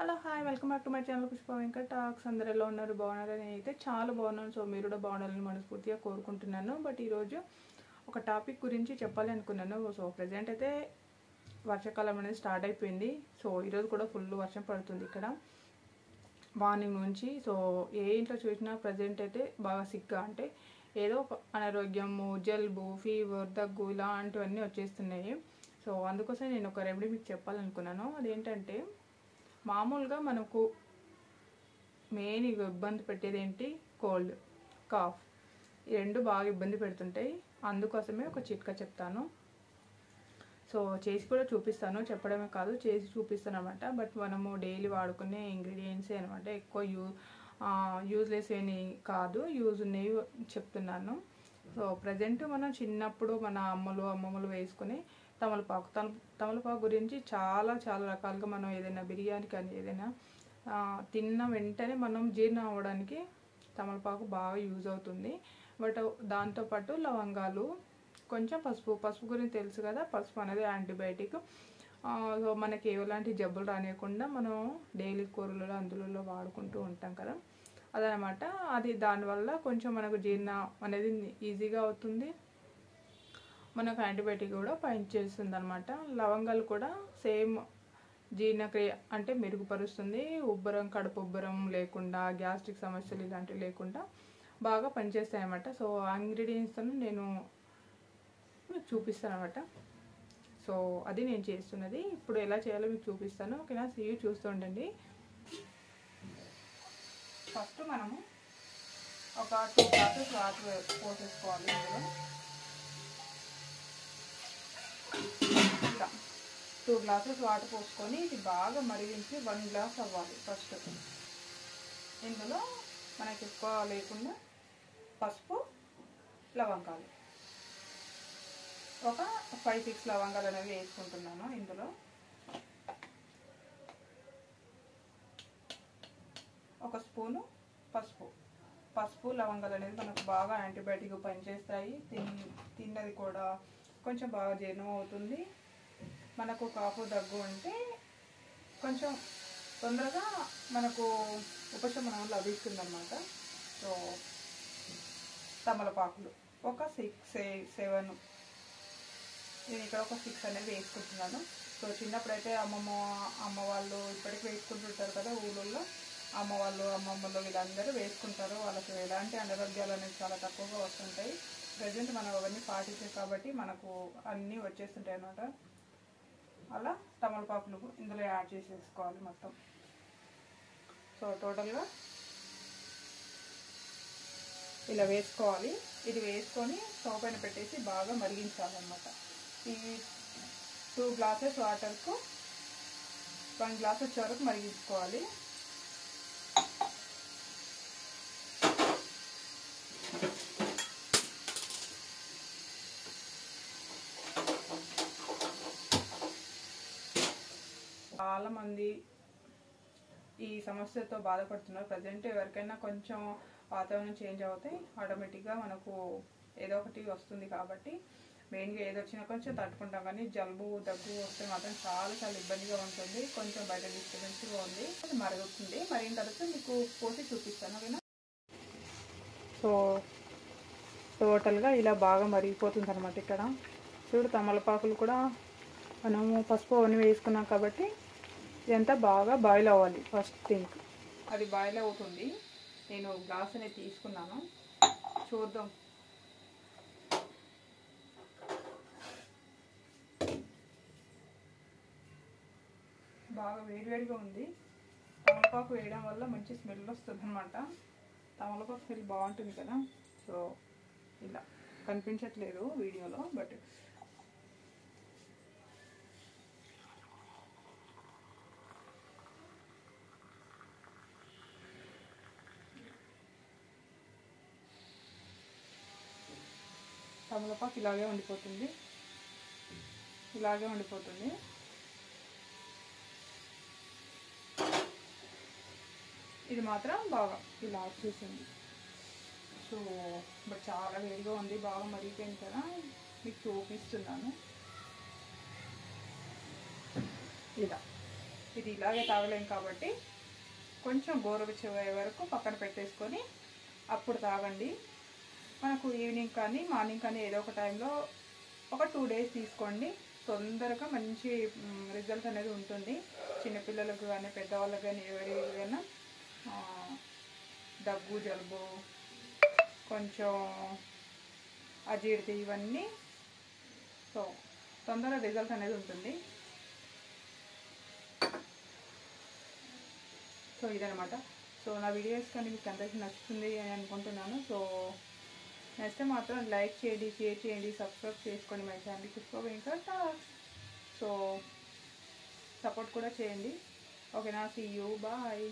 Hello hi welcome back to my channel Pushpa Venkat talks. అందరూ ఎలా ఉన్నారు? బాగున్నారు? నేనైతే చాలా బాగున్నాను. సో మీరు కూడా బాగుండాలని మనస్ఫూర్తిగా కోరుకుంటున్నాను. బట్ ఈరోజు ఒక టాపిక్ గురించి చెప్పాలి అనుకున్నాను. సో ప్రజెంట్ అయితే వర్షాకాలం అనేది స్టార్ట్ అయిపోయింది. సో ఈరోజు కూడా ఫుల్ వర్షం పడుతుంది ఇక్కడ మార్నింగ్ నుంచి. సో ఏ ఇంట్లో చూసినా ప్రజెంట్ అయితే బాగా సిక్గా అంటే ఏదో ఒక అనారోగ్యము, జలుబు, ఫీవర్, దగ్గు ఇలాంటివన్నీ వచ్చేస్తున్నాయి. సో అందుకోసం నేను ఒక రెమెడీ మీకు చెప్పాలనుకున్నాను. అదేంటంటే మామూలుగా మనకు మెయిన్ ఇబ్బంది పెట్టేది ఏంటి, కోల్డ్, కాఫ్. ఈ రెండు బాగా ఇబ్బంది పెడుతుంటాయి. అందుకోసమే ఒక చిట్కా చెప్తాను. సో చేసి కూడా చూపిస్తాను, చెప్పడమే కాదు చేసి చూపిస్తాను అనమాట. బట్ మనము డైలీ వాడుకునే ఇంగ్రీడియంట్సే అనమాట. ఎక్కువ యూజ్లెస్ ఏమి కాదు, యూజ్ ఉన్నవి చెప్తున్నాను. సో ప్రజెంట్ మనం చిన్నప్పుడు మన అమ్మమ్మలు వేసుకుని తమలపాకు గురించి చాలా రకాలుగా మనం ఏదైనా బిర్యానీ కానీ ఏదైనా తిన్న వెంటనే మనం జీర్ణం అవ్వడానికి తమలపాకు బాగా యూజ్ అవుతుంది. బట్ దాంతోపాటు లవంగాలు, కొంచెం పసుపు గురించి తెలుసు కదా, పసుపు అనేది యాంటీబయాటిక్. సో మనకి ఎలాంటి జబ్బులు రానియకుండా మనం డైలీ కూరలలో అందులో వాడుకుంటూ ఉంటాం కదా, అదనమాట. అది దానివల్ల కొంచెం మనకు జీర్ణం అనేది ఈజీగా అవుతుంది, మనకు యాంటీబయాటిక్ కూడా పనిచేస్తుంది అనమాట. లవంగాలు కూడా సేమ్ జీర్ణక్రియ అంటే మెరుగుపరుస్తుంది. కడుపు ఉబ్బరం లేకుండా, గ్యాస్ట్రిక్ సమస్యలు ఇలాంటివి లేకుండా బాగా పనిచేస్తాయి అన్నమాట. సో ఆ ఇంగ్రీడియంట్స్ నేను మీకు చూపిస్తాను అనమాట. సో అది నేను చేస్తున్నది. ఇప్పుడు ఎలా చేయాలో మీకు చూపిస్తాను, ఓకేనా? సీయూ చూస్తూ ఉండండి. ఫస్ట్ మనము ఒక 2 గ్లాసెస్ వాటర్ పోసేసుకోవాలి. ఇందులో 2 గ్లాసెస్ వాటర్ పోసుకొని ఇది బాగా మరిగించి 1 గ్లాస్ అవ్వాలి. ఫస్ట్ ఇందులో మనకి ఎక్కువ లేకుండా పసుపు, లవంగాలు ఒక 5-6 లవంగాలు అనేవి వేసుకుంటున్నాను. ఇందులో ఒక స్పూను పసుపు లవంగాలు అనేది మనకు బాగా యాంటీబయాటిక్ పనిచేస్తాయి. తిన్నది కూడా కొంచెం బాగా జీర్ణం అవుతుంది. మనకు కాఫు, దగ్గు అంటే కొంచెం తొందరగా మనకు ఉపశమనం లభిస్తుంది అన్నమాట. సో తమలపాకులు ఒక 6-7, నేను ఇక్కడ ఒక 6 అనేది వేసుకుంటున్నాను. సో చిన్నప్పుడైతే అమ్మ వాళ్ళు ఇప్పటికీ వేసుకుంటుంటారు కదా, ఊళ్ళల్లో అమ్మ వాళ్ళు, అమ్మమ్మలు వీళ్ళందరూ వేసుకుంటారు. వాళ్ళకి ఎలాంటి అనారోగ్యాలు అనేవి చాలా తక్కువగా వస్తుంటాయి. ప్రజెంట్ మనం అవన్నీ పాటించాం కాబట్టి మనకు అన్నీ వచ్చేస్తుంటాయి అన్నమాట. అలా తమలపాకులు ఇందులో యాడ్ చేసేసుకోవాలి మొత్తం. సో టోటల్గా ఇలా వేసుకోవాలి. ఇది వేసుకొని స్టవ్ పైన పెట్టేసి బాగా మరిగించాలన్నమాట. ఈ 2 గ్లాసెస్ వాటర్కు 1 గ్లాస్ వచ్చే వరకు మరిగించుకోవాలి. చాలామంది ఈ సమస్యతో బాధపడుతున్నారు. ప్రజెంట్ ఎవరికైనా కొంచెం వాతావరణం చేంజ్ అవుతాయి, ఆటోమేటిక్గా మనకు ఏదో ఒకటి వస్తుంది. కాబట్టి మెయిన్గా ఏది వచ్చినా కొంచెం తట్టుకుంటాం, కానీ జలుబు, దగ్గు వస్తే మాత్రం చాలా ఇబ్బందిగా ఉంటుంది. కొంచెం బయట డిస్టర్బెన్స్గా ఉంది. అది మరుగుతుంది. మరిగిన తర్వాత మీకు పోసి చూపిస్తాను, ఓకేనా? సో టోటల్గా ఇలా బాగా మరిగిపోతుంది అనమాట. ఇక్కడ చూడు, తమలపాకులు కూడా మనము పసుపు అవన్నీ వేసుకున్నాం కాబట్టి ఇదంతా బాగా బాయిల్ అవ్వాలి. ఫస్ట్ థింగ్ అది బాయిల్ అవుతుంది. నేను గ్లాస్ అనేది తీసుకున్నాను, చూద్దాం. బాగా వేడిగా ఉంది. తమలపాకు వేయడం వల్ల మంచి స్మెల్ వస్తుంది అనమాట. తమలపాకు స్మెల్ బాగుంటుంది కదా. సో ఇలా కనిపించట్లేదు వీడియోలో, బట్ తమలపాకు ఇలాగే ఉండిపోతుంది. ఇది మాత్రం బాగా ఇలా వచ్చేసింది. సో బట్ చాలా వేడిగా ఉంది, బాగా మరిగిపోయింది కదా, మీకు చూపిస్తున్నాను. ఇలా ఇది ఇలాగే తాగలేం కాబట్టి కొంచెం గోరువెచ్చగా వరకు పక్కన పెట్టేసుకొని అప్పుడు తాగండి. మనకు ఈవినింగ్ కానీ మార్నింగ్ కానీ ఏదో ఒక టైంలో ఒక 2 డేస్ తీసుకోండి. తొందరగా మంచి రిజల్ట్ అనేది ఉంటుంది. చిన్నపిల్లలకు కానీ పెద్దవాళ్ళకి కానీ ఎవరికైనా దగ్గు జలుబు కొంచెం అజీర్తి ఇవన్నీ సో తొందరగా రిజల్ట్ అనేది ఉంటుంది. సో ఇదనమాట. సో నా వీడియోస్ కానీ మీకు అందరికీ నచ్చుతుంది అని అనుకుంటున్నాను. సో నచ్చితే మాత్రం లైక్ చేయండి, షేర్ చేయండి, సబ్స్క్రైబ్ చేసుకోండి my channel Pushpa Venkat talks. So support కూడా చేయండి. ఓకేనా, సీ యూ, బాయ్.